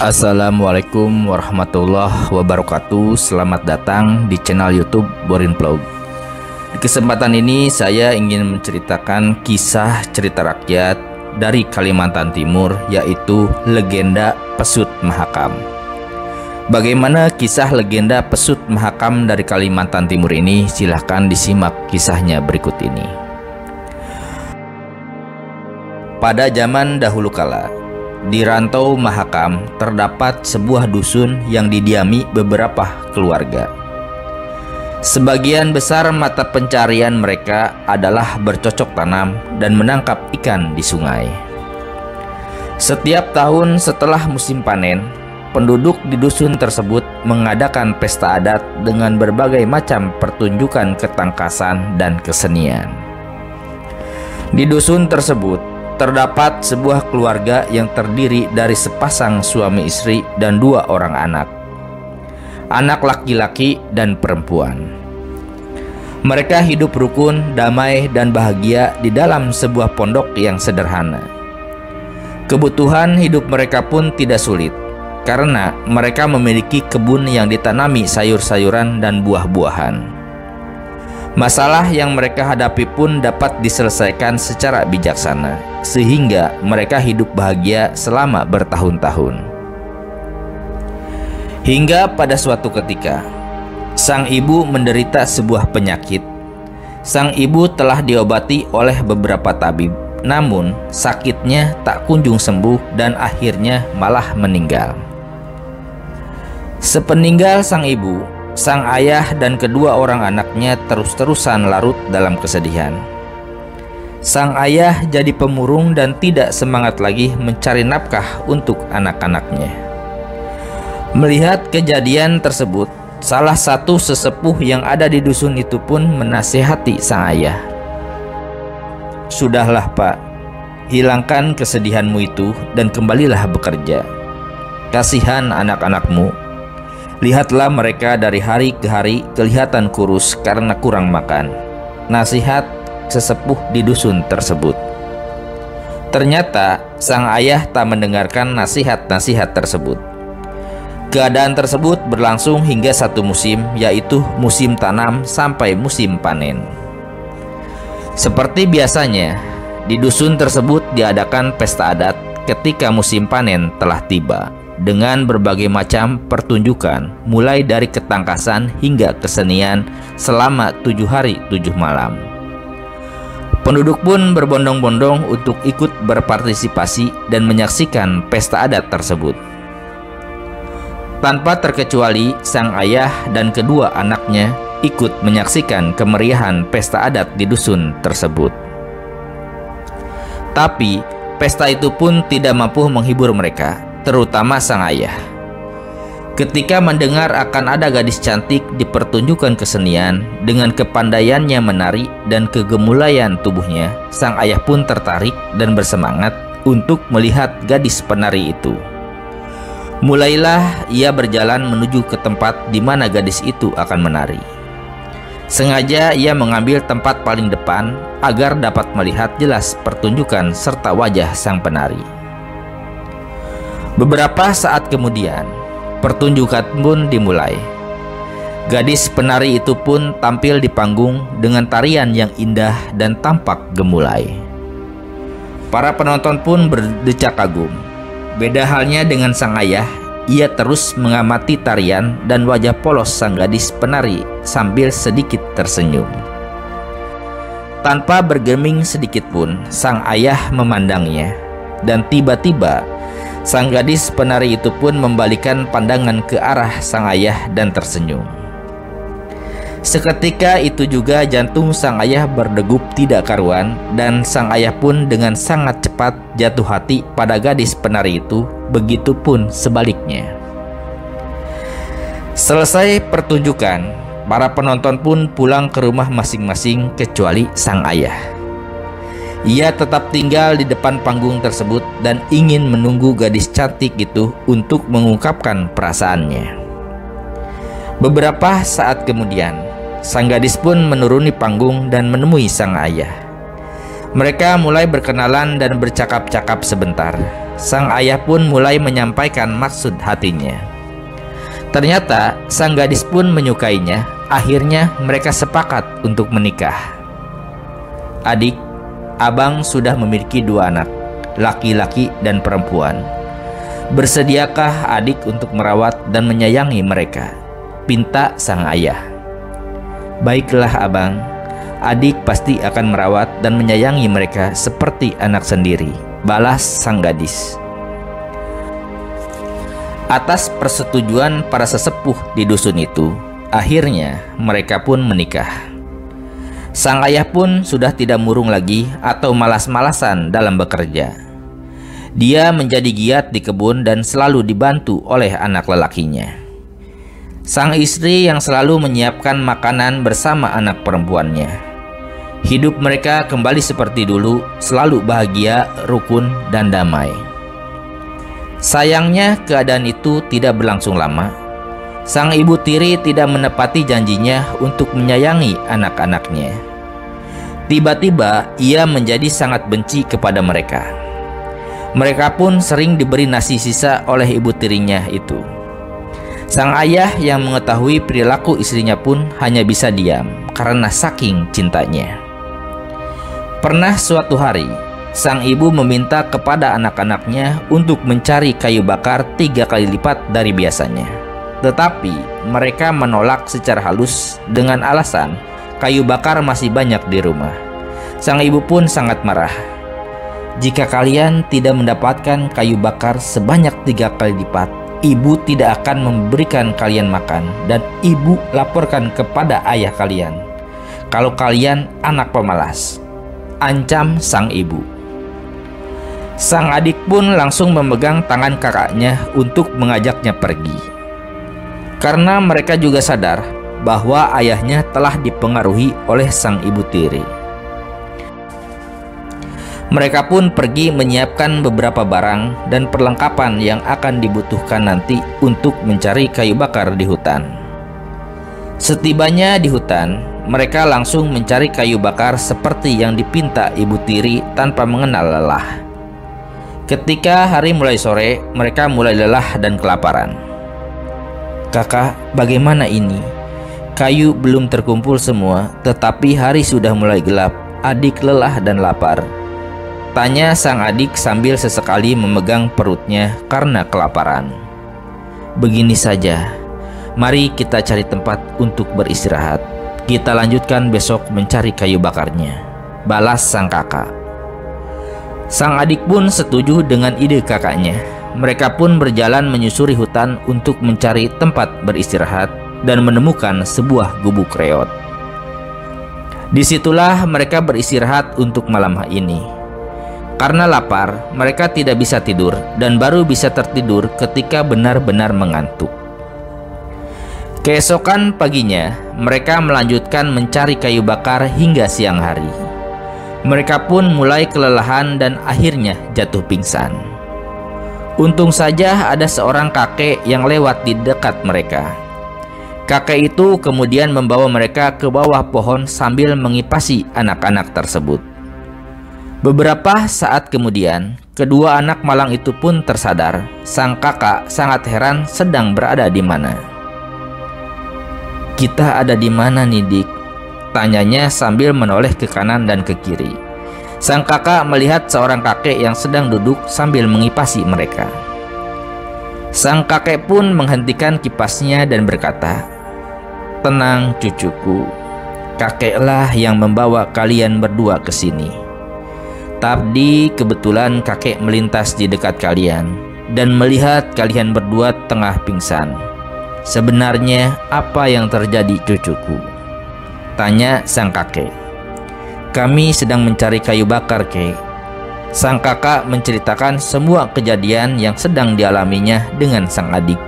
Assalamualaikum warahmatullahi wabarakatuh. Selamat datang di channel YouTube Borin Vlog. Di kesempatan ini saya ingin menceritakan kisah cerita rakyat dari Kalimantan Timur, yaitu legenda Pesut Mahakam. Bagaimana kisah legenda Pesut Mahakam dari Kalimantan Timur ini? Silahkan disimak kisahnya berikut ini. Pada zaman dahulu kala, di Rantau Mahakam terdapat sebuah dusun yang didiami beberapa keluarga. Sebagian besar mata pencarian mereka adalah bercocok tanam dan menangkap ikan di sungai. Setiap tahun setelah musim panen, penduduk di dusun tersebut mengadakan pesta adat dengan berbagai macam pertunjukan ketangkasan dan kesenian. Di dusun tersebut terdapat sebuah keluarga yang terdiri dari sepasang suami istri dan 2 orang anak laki-laki dan perempuan. Mereka hidup rukun, damai, dan bahagia di dalam sebuah pondok yang sederhana. Kebutuhan hidup mereka pun tidak sulit, karena mereka memiliki kebun yang ditanami sayur-sayuran dan buah-buahan. Masalah yang mereka hadapi pun dapat diselesaikan secara bijaksana, sehingga mereka hidup bahagia selama bertahun-tahun. Hingga pada suatu ketika, sang ibu menderita sebuah penyakit. Sang ibu telah diobati oleh beberapa tabib, namun sakitnya tak kunjung sembuh dan akhirnya malah meninggal. Sepeninggal sang ibu, sang ayah dan kedua orang anaknya terus-terusan larut dalam kesedihan. Sang ayah jadi pemurung dan tidak semangat lagi mencari nafkah untuk anak-anaknya. Melihat kejadian tersebut, salah satu sesepuh yang ada di dusun itu pun menasihati sang ayah. "Sudahlah Pak, hilangkan kesedihanmu itu dan kembalilah bekerja. Kasihan anak-anakmu. Lihatlah mereka dari hari ke hari kelihatan kurus karena kurang makan," nasihat sesepuh di dusun tersebut. Ternyata sang ayah tak mendengarkan nasihat-nasihat tersebut. Keadaan tersebut berlangsung hingga satu musim, yaitu musim tanam sampai musim panen. Seperti biasanya, di dusun tersebut diadakan pesta adat ketika musim panen telah tiba, dengan berbagai macam pertunjukan, mulai dari ketangkasan hingga kesenian selama 7 hari 7 malam. Penduduk pun berbondong-bondong untuk ikut berpartisipasi dan menyaksikan pesta adat tersebut. Tanpa terkecuali, sang ayah dan kedua anaknya ikut menyaksikan kemeriahan pesta adat di dusun tersebut. Tapi, pesta itu pun tidak mampu menghibur mereka, terutama sang ayah. Ketika mendengar akan ada gadis cantik dipertunjukkan kesenian dengan kepandaiannya menari dan kegemulaian tubuhnya, sang ayah pun tertarik dan bersemangat untuk melihat gadis penari itu. Mulailah ia berjalan menuju ke tempat di mana gadis itu akan menari. Sengaja ia mengambil tempat paling depan agar dapat melihat jelas pertunjukan serta wajah sang penari. Beberapa saat kemudian, pertunjukan pun dimulai. Gadis penari itu pun tampil di panggung dengan tarian yang indah dan tampak gemulai. Para penonton pun berdecak kagum. Beda halnya dengan sang ayah, ia terus mengamati tarian dan wajah polos sang gadis penari sambil sedikit tersenyum. Tanpa bergeming sedikit pun, sang ayah memandangnya, dan tiba-tiba sang gadis penari itu pun membalikan pandangan ke arah sang ayah dan tersenyum. Seketika itu juga jantung sang ayah berdegup tidak karuan, dan sang ayah pun dengan sangat cepat jatuh hati pada gadis penari itu, begitupun sebaliknya. Selesai pertunjukan, para penonton pun pulang ke rumah masing-masing kecuali sang ayah. Ia tetap tinggal di depan panggung tersebut dan ingin menunggu gadis cantik itu untuk mengungkapkan perasaannya. Beberapa saat kemudian, sang gadis pun menuruni panggung dan menemui sang ayah. Mereka mulai berkenalan dan bercakap-cakap sebentar. sang ayah pun mulai menyampaikan maksud hatinya. Ternyata sang gadis pun menyukainya. Akhirnya mereka sepakat untuk menikah. Adik, abang sudah memiliki 2 anak, laki-laki dan perempuan. Bersediakah adik untuk merawat dan menyayangi mereka? Pinta sang ayah. Baiklah abang, adik pasti akan merawat dan menyayangi mereka seperti anak sendiri, balas sang gadis. Atas persetujuan para sesepuh di dusun itu, akhirnya mereka pun menikah. Sang ayah pun sudah tidak murung lagi atau malas-malasan dalam bekerja. Dia menjadi giat di kebun dan selalu dibantu oleh anak lelakinya. Sang istri yang selalu menyiapkan makanan bersama anak perempuannya. Hidup mereka kembali seperti dulu, selalu bahagia, rukun, dan damai. Sayangnya keadaan itu tidak berlangsung lama. Sang ibu tiri tidak menepati janjinya untuk menyayangi anak-anaknya. Tiba-tiba ia menjadi sangat benci kepada mereka. Mereka pun sering diberi nasi sisa oleh ibu tirinya itu. Sang ayah yang mengetahui perilaku istrinya pun hanya bisa diam karena saking cintanya. Pernah suatu hari, sang ibu meminta kepada anak-anaknya untuk mencari kayu bakar 3 kali lipat dari biasanya. Tetapi mereka menolak secara halus dengan alasan kayu bakar masih banyak di rumah. Sang ibu pun sangat marah. Jika kalian tidak mendapatkan kayu bakar sebanyak 3 kali lipat, ibu tidak akan memberikan kalian makan dan ibu laporkan kepada ayah kalian kalau kalian anak pemalas, ancam sang ibu. Sang adik pun langsung memegang tangan kakaknya untuk mengajaknya pergi. Karena mereka juga sadar bahwa ayahnya telah dipengaruhi oleh sang ibu tiri. Mereka pun pergi menyiapkan beberapa barang dan perlengkapan yang akan dibutuhkan nanti untuk mencari kayu bakar di hutan. Setibanya di hutan, mereka langsung mencari kayu bakar seperti yang dipinta ibu tiri tanpa mengenal lelah. Ketika hari mulai sore, mereka mulai lelah dan kelaparan. Kakak, bagaimana ini? Kayu belum terkumpul semua, tetapi hari sudah mulai gelap. Adik lelah dan lapar, tanya sang adik sambil sesekali memegang perutnya karena kelaparan. Begini saja, mari kita cari tempat untuk beristirahat. Kita lanjutkan besok mencari kayu bakarnya, balas sang kakak. Sang adik pun setuju dengan ide kakaknya. Mereka pun berjalan menyusuri hutan untuk mencari tempat beristirahat dan menemukan sebuah gubuk reot. Disitulah mereka beristirahat untuk malam ini. Karena lapar, mereka tidak bisa tidur dan baru bisa tertidur ketika benar-benar mengantuk. Keesokan paginya, mereka melanjutkan mencari kayu bakar hingga siang hari. Mereka pun mulai kelelahan dan akhirnya jatuh pingsan. Untung saja ada seorang kakek yang lewat di dekat mereka. Kakek itu kemudian membawa mereka ke bawah pohon sambil mengipasi anak-anak tersebut. Beberapa saat kemudian, kedua anak malang itu pun tersadar. Sang kakak sangat heran sedang berada di mana. Kita ada di mana nih, Dik? Tanyanya sambil menoleh ke kanan dan ke kiri. Sang kakak melihat seorang kakek yang sedang duduk sambil mengipasi mereka. Sang kakek pun menghentikan kipasnya dan berkata, "Tenang cucuku, kakeklah yang membawa kalian berdua ke sini. Tadi kebetulan kakek melintas di dekat kalian dan melihat kalian berdua tengah pingsan. Sebenarnya apa yang terjadi cucuku?" Tanya sang kakek. "Kami sedang mencari kayu bakar, Kek." Sang kakak menceritakan semua kejadian yang sedang dialaminya dengan sang adik.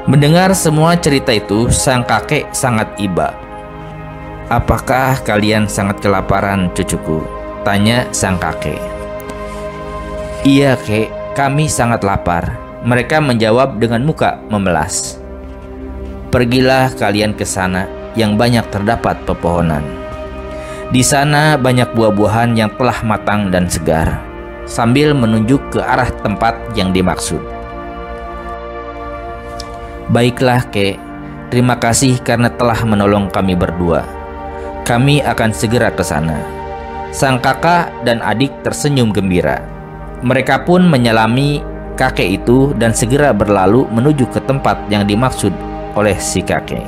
Mendengar semua cerita itu, sang kakek sangat iba. "Apakah kalian sangat kelaparan, cucuku?" tanya sang kakek. "Iya, Kek, kami sangat lapar," mereka menjawab dengan muka memelas. "Pergilah kalian ke sana yang banyak terdapat pepohonan. Di sana banyak buah-buahan yang telah matang dan segar. sambil menunjuk ke arah tempat yang dimaksud. "Baiklah, Kek. Terima kasih karena telah menolong kami berdua. Kami akan segera ke sana." Sang kakak dan adik tersenyum gembira. Mereka pun menyelami kakek itu dan segera berlalu menuju ke tempat yang dimaksud oleh si kakek.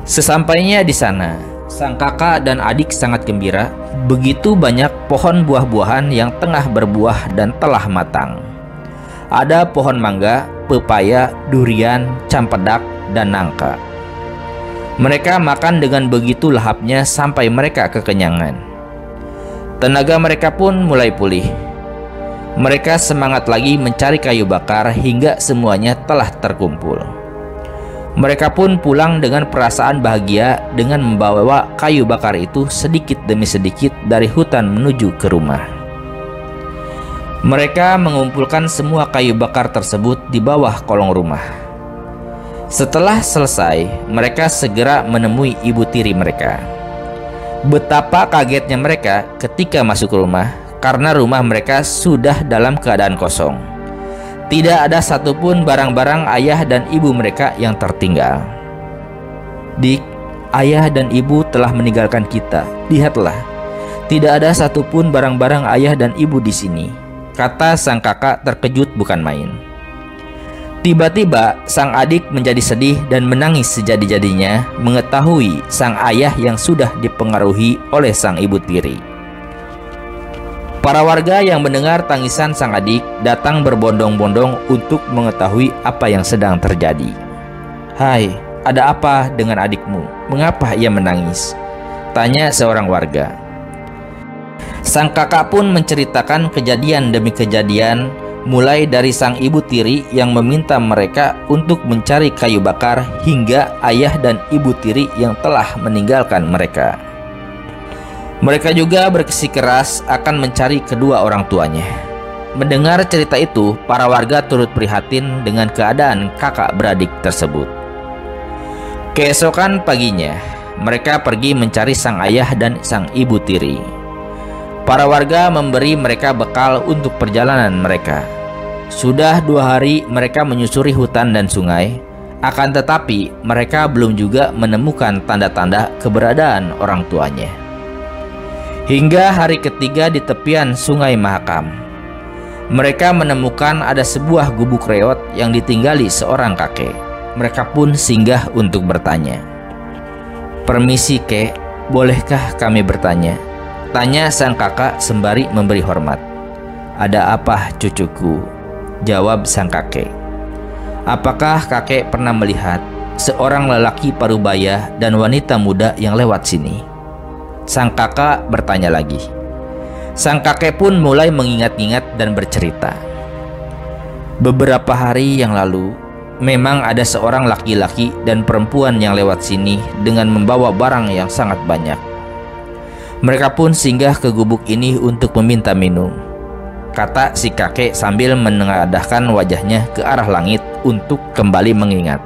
Sesampainya di sana, sang kakak dan adik sangat gembira. Begitu banyak pohon buah-buahan yang tengah berbuah dan telah matang. Ada pohon mangga, pepaya, durian, cempedak, dan nangka. Mereka makan dengan begitu lahapnya sampai mereka kekenyangan. Tenaga mereka pun mulai pulih. Mereka semangat lagi mencari kayu bakar hingga semuanya telah terkumpul. Mereka pun pulang dengan perasaan bahagia dengan membawa kayu bakar itu sedikit demi sedikit dari hutan menuju ke rumah. Mereka mengumpulkan semua kayu bakar tersebut di bawah kolong rumah. Setelah selesai, mereka segera menemui ibu tiri mereka. Betapa kagetnya mereka ketika masuk rumah, karena rumah mereka sudah dalam keadaan kosong. Tidak ada satupun barang-barang ayah dan ibu mereka yang tertinggal. "Dik, ayah dan ibu telah meninggalkan kita. Lihatlah, tidak ada satupun barang-barang ayah dan ibu di sini," kata sang kakak terkejut bukan main. Tiba-tiba sang adik menjadi sedih dan menangis sejadi-jadinya mengetahui sang ayah yang sudah dipengaruhi oleh sang ibu tiri. Para warga yang mendengar tangisan sang adik datang berbondong-bondong untuk mengetahui apa yang sedang terjadi. "Hai, ada apa dengan adikmu? Mengapa ia menangis?" tanya seorang warga. Sang kakak pun menceritakan kejadian demi kejadian, mulai dari sang ibu tiri yang meminta mereka untuk mencari kayu bakar hingga ayah dan ibu tiri yang telah meninggalkan mereka. Mereka juga bersikeras akan mencari kedua orang tuanya. Mendengar cerita itu, para warga turut prihatin dengan keadaan kakak beradik tersebut. Keesokan paginya, mereka pergi mencari sang ayah dan sang ibu tiri. Para warga memberi mereka bekal untuk perjalanan mereka. Sudah 2 hari mereka menyusuri hutan dan sungai, akan tetapi mereka belum juga menemukan tanda-tanda keberadaan orang tuanya. Hingga hari ketiga di tepian Sungai Mahakam, mereka menemukan ada sebuah gubuk reot yang ditinggali seorang kakek. Mereka pun singgah untuk bertanya. "Permisi, Kek, bolehkah kami bertanya?" tanya sang kakak sembari memberi hormat. "Ada apa, cucuku?" jawab sang kakek. "Apakah kakek pernah melihat seorang lelaki parubaya dan wanita muda yang lewat sini?" sang kakak bertanya lagi. Sang kakek pun mulai mengingat-ingat dan bercerita. "Beberapa hari yang lalu, memang ada seorang laki-laki dan perempuan yang lewat sini dengan membawa barang yang sangat banyak. Mereka pun singgah ke gubuk ini untuk meminta minum," kata si kakek sambil menengadahkan wajahnya ke arah langit untuk kembali mengingat.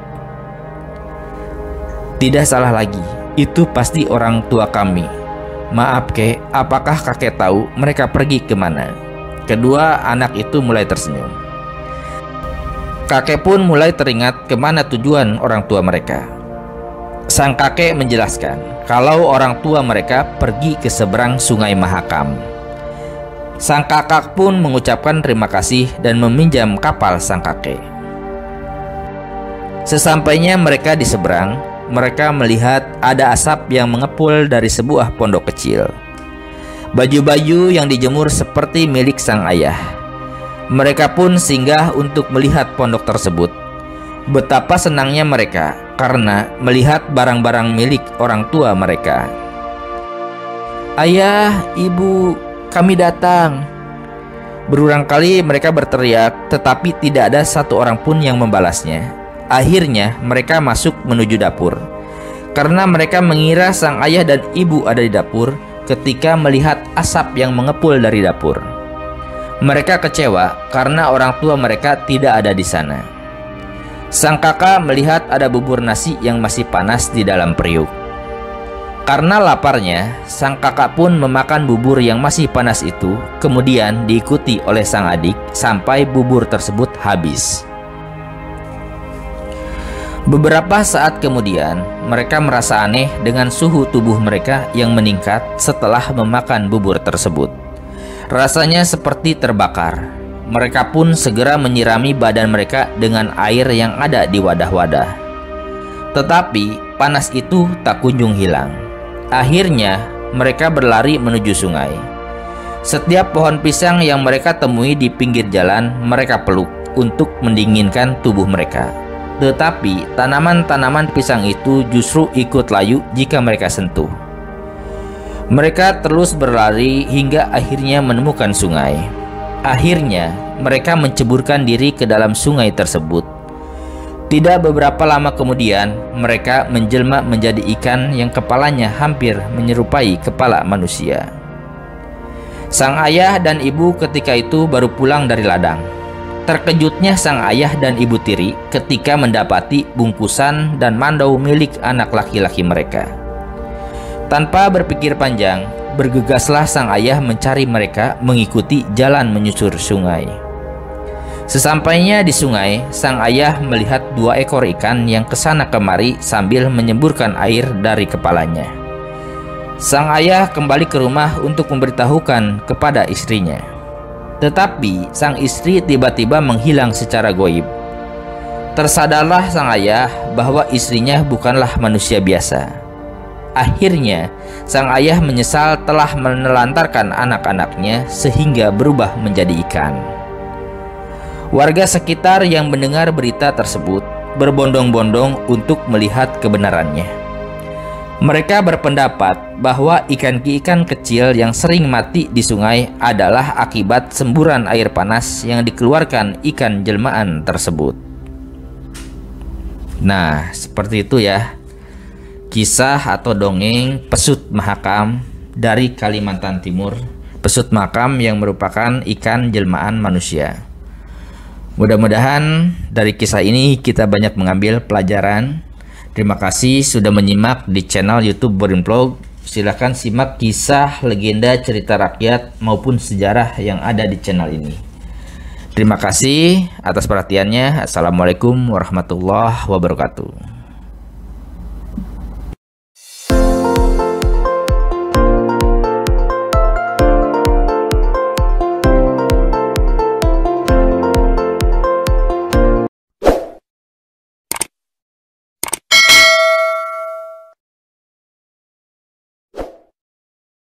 "Tidak salah lagi, itu pasti orang tua kami. Maaf, Kek, apakah kakek tahu mereka pergi kemana?" Kedua anak itu mulai tersenyum. Kakek pun mulai teringat kemana tujuan orang tua mereka. Sang kakek menjelaskan kalau orang tua mereka pergi ke seberang Sungai Mahakam. Sang kakak pun mengucapkan terima kasih dan meminjam kapal sang kakek. Sesampainya mereka di seberang, mereka melihat ada asap yang mengepul dari sebuah pondok kecil. Baju-baju yang dijemur seperti milik sang ayah. Mereka pun singgah untuk melihat pondok tersebut. Betapa senangnya mereka karena melihat barang-barang milik orang tua mereka. "Ayah, ibu, kami datang!" Berulang kali mereka berteriak, tetapi tidak ada satu orang pun yang membalasnya. Akhirnya mereka masuk menuju dapur. Karena mereka mengira sang ayah dan ibu ada di dapur ketika melihat asap yang mengepul dari dapur. Mereka kecewa karena orang tua mereka tidak ada di sana. Sang kakak melihat ada bubur nasi yang masih panas di dalam periuk. Karena laparnya, sang kakak pun memakan bubur yang masih panas itu, kemudian diikuti oleh sang adik sampai bubur tersebut habis. Beberapa saat kemudian, mereka merasa aneh dengan suhu tubuh mereka yang meningkat setelah memakan bubur tersebut. Rasanya seperti terbakar. Mereka pun segera menyirami badan mereka dengan air yang ada di wadah-wadah. Tetapi panas itu tak kunjung hilang. Akhirnya mereka berlari menuju sungai. Setiap pohon pisang yang mereka temui di pinggir jalan mereka peluk untuk mendinginkan tubuh mereka. Tetapi tanaman-tanaman pisang itu justru ikut layu jika mereka sentuh. Mereka terus berlari hingga akhirnya menemukan sungai. Akhirnya mereka menceburkan diri ke dalam sungai tersebut. Tidak beberapa lama kemudian, mereka menjelma menjadi ikan yang kepalanya hampir menyerupai kepala manusia. Sang ayah dan ibu ketika itu baru pulang dari ladang. Terkejutnya sang ayah dan ibu tiri ketika mendapati bungkusan dan mandau milik anak laki-laki mereka. Tanpa berpikir panjang, bergegaslah sang ayah mencari mereka mengikuti jalan menyusur sungai. Sesampainya di sungai, sang ayah melihat 2 ekor ikan yang kesana kemari sambil menyemburkan air dari kepalanya. Sang ayah kembali ke rumah untuk memberitahukan kepada istrinya. Tetapi sang istri tiba-tiba menghilang secara goib. Tersadarlah sang ayah bahwa istrinya bukanlah manusia biasa. Akhirnya, sang ayah menyesal telah menelantarkan anak-anaknya sehingga berubah menjadi ikan. Warga sekitar yang mendengar berita tersebut berbondong-bondong untuk melihat kebenarannya. Mereka berpendapat bahwa ikan-ikan kecil yang sering mati di sungai adalah akibat semburan air panas yang dikeluarkan ikan jelmaan tersebut. Nah, seperti itu ya, kisah atau dongeng pesut mahakam dari Kalimantan Timur. Pesut mahakam yang merupakan ikan jelmaan manusia. Mudah-mudahan dari kisah ini kita banyak mengambil pelajaran. Terima kasih sudah menyimak di channel YouTube Boring Vlog. Silahkan simak kisah, legenda, cerita rakyat maupun sejarah yang ada di channel ini. Terima kasih atas perhatiannya. Assalamualaikum warahmatullahi wabarakatuh.